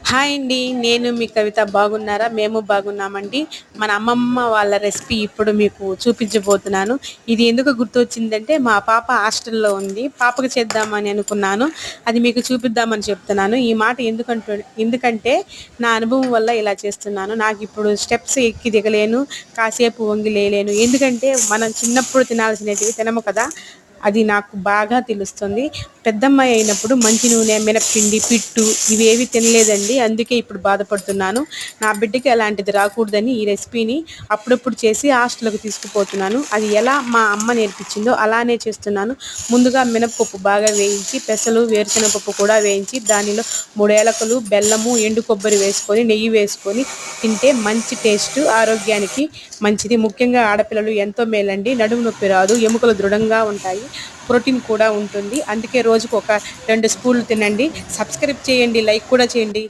Hi అండి. నేను మీ కవిత. బాగున్నారా? మేము బాగున్నామండి. మన అమ్మమ్మ వాళ్ళ రెసిపీ ఇప్పుడు మీకు చూపించబోతున్నాను. ఇది ఎందుకు గుర్తొచ్చిందంటే మా పాప హాస్టల్‌లో ఉంది. పాపకి చేద్దామని అనుకున్నాను. అది మీకు చూపిద్దామని చెప్తున్నాను. ఈ మాట ఎందుకంటే నా అనుభవం వల్ల ఇలా చేస్తున్నాను. నాకిప్పుడు స్టెప్స్ ఎక్కి దిగలేను. కాసేపు వంగి లేయలేను. ఎందుకంటే మనం చిన్నప్పుడు తినాల్సినటివి తినము కదా! అది నాకు బాగా తెలుస్తుంది. పెద్దమ్మాయి అయినప్పుడు మంచి నూనె, మినప్పిండి, పిట్టు ఇవేవి తినలేదండి. అందుకే ఇప్పుడు బాధపడుతున్నాను. నా బిడ్డకి అలాంటిది రాకూడదని ఈ రెసిపీని అప్పుడప్పుడు చేసి హాస్టల్‌కి తీసుకుపోతున్నాను. అది ఎలా మా అమ్మ నేర్పించిందో అలానే చేస్తున్నాను. ముందుగా మినపప్పు బాగా వేయించి, పెసలు, వేరుశనగపప్పు కూడా వేయించి, దానిలో 3 ఏలకులు, బెల్లము, ఎండు కొబ్బరి వేసుకొని, నెయ్యి వేసుకొని తింటే మంచి టేస్ట్, ఆరోగ్యానికి మంచిది. ముఖ్యంగా ఆడపిల్లలు ఎంతో మేలండి. నడుము నొప్పి రాదు, ఎముకలు దృఢంగా ఉంటాయి, ప్రోటీన్ కూడా ఉంటుంది. అందుకే రోజుకు ఒక 2 స్పూన్లు తినండి. సబ్స్క్రైబ్ చేయండి, లైక్ కూడా చేయండి.